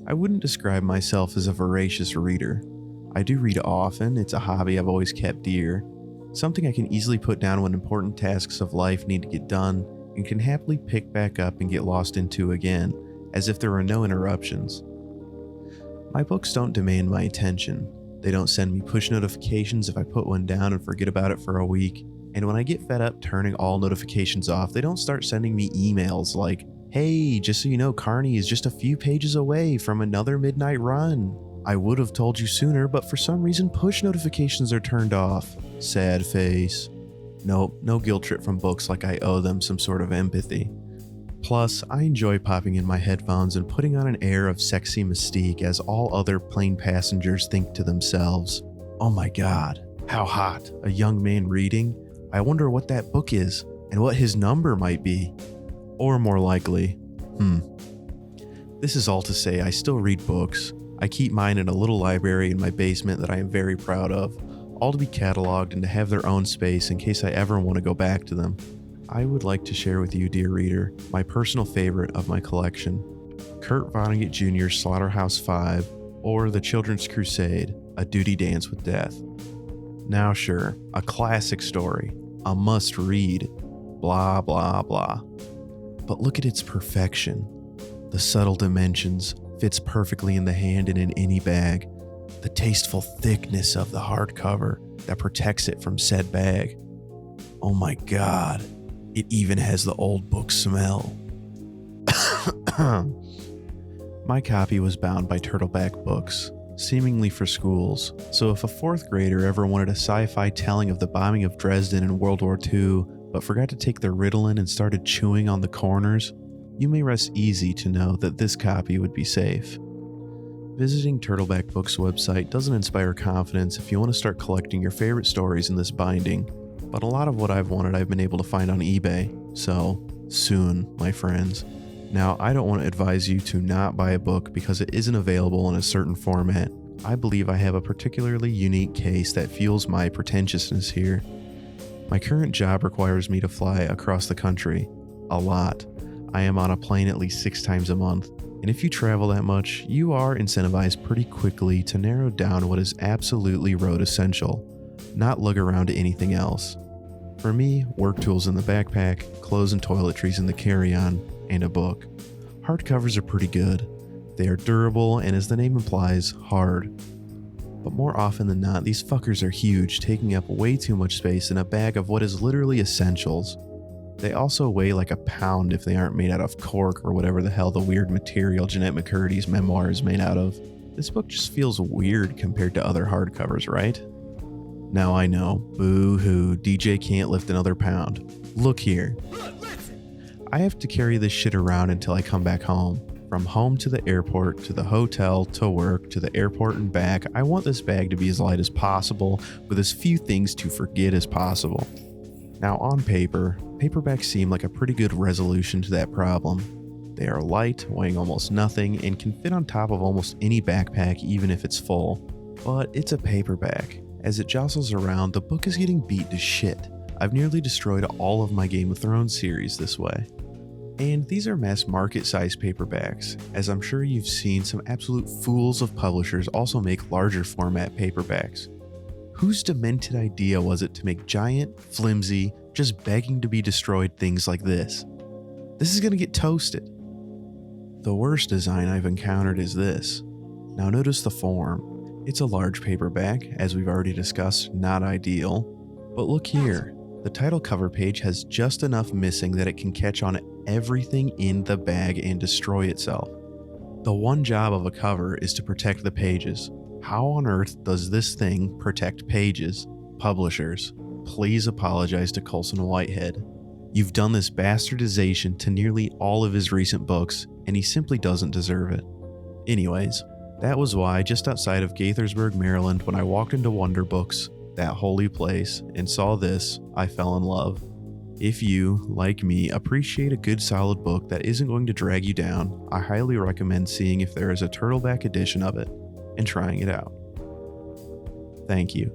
I wouldn't describe myself as a voracious reader. I do read often, it's a hobby I've always kept dear, something I can easily put down when important tasks of life need to get done and can happily pick back up and get lost into again, as if there were no interruptions. My books don't demand my attention. They don't send me push notifications if I put one down and forget about it for a week, and when I get fed up turning all notifications off, they don't start sending me emails like, "Hey, just so you know, Carney is just a few pages away from another midnight run. I would have told you sooner, but for some reason push notifications are turned off. Sad face." Nope, no guilt trip from books like I owe them some sort of empathy. Plus, I enjoy popping in my headphones and putting on an air of sexy mystique as all other plane passengers think to themselves, "Oh my god, how hot, a young man reading? I wonder what that book is, and what his number might be." Or more likely, This is all to say I still read books. I keep mine in a little library in my basement that I am very proud of, all to be cataloged and to have their own space in case I ever want to go back to them. I would like to share with you, dear reader, my personal favorite of my collection, Kurt Vonnegut Jr.'s Slaughterhouse-5, or The Children's Crusade, A Duty Dance with Death. Now sure, a classic story, a must-read, blah blah blah. But look at its perfection. The subtle dimensions, fits perfectly in the hand and in any bag. The tasteful thickness of the hardcover that protects it from said bag. Oh my god, it even has the old book smell. My copy was bound by Turtleback Books, seemingly for schools, so if a 4th grader ever wanted a sci-fi telling of the bombing of Dresden in World War II, but forgot to take their Ritalin and started chewing on the corners, you may rest easy to know that this copy would be safe. Visiting Turtleback Books' website doesn't inspire confidence if you want to start collecting your favorite stories in this binding, but a lot of what I've wanted I've been able to find on eBay, so soon, my friends. Now, I don't want to advise you to not buy a book because it isn't available in a certain format. I believe I have a particularly unique case that fuels my pretentiousness here. My current job requires me to fly across the country. A lot. I am on a plane at least 6 times a month, and if you travel that much, you are incentivized pretty quickly to narrow down what is absolutely road essential, not lug around to anything else. For me, work tools in the backpack, clothes and toiletries in the carry-on, and a book. Hardcovers are pretty good. They are durable and, as the name implies, hard. But more often than not, these fuckers are huge, taking up way too much space in a bag of what is literally essentials. They also weigh like a pound if they aren't made out of cork or whatever the hell the weird material Jeanette McCurdy's memoir is made out of. This book just feels weird compared to other hardcovers, right? Now I know, boo-hoo, DJ can't lift another pound. Look here. I have to carry this shit around until I come back home. From home to the airport, to the hotel, to work, to the airport and back, I want this bag to be as light as possible, with as few things to forget as possible. Now on paper, paperbacks seem like a pretty good resolution to that problem. They are light, weighing almost nothing, and can fit on top of almost any backpack even if it's full. But it's a paperback. As it jostles around, the book is getting beat to shit. I've nearly destroyed all of my Game of Thrones series this way. And these are mass market size paperbacks, as I'm sure you've seen some absolute fools of publishers also make larger format paperbacks. Whose demented idea was it to make giant, flimsy, just begging to be destroyed things like this? This is gonna get toasted. The worst design I've encountered is this. Now notice the form. It's a large paperback, as we've already discussed, not ideal. But look here, the title cover page has just enough missing that it can catch on everything in the bag and destroy itself. The one job of a cover is to protect the pages. How on earth does this thing protect pages? Publishers, please apologize to Colson Whitehead. You've done this bastardization to nearly all of his recent books, and he simply doesn't deserve it. Anyways, that was why just outside of Gaithersburg, Maryland, when I walked into Wonder Books, that holy place, and saw this, I fell in love. If you, like me, appreciate a good solid book that isn't going to drag you down, I highly recommend seeing if there is a Turtleback edition of it and trying it out. Thank you.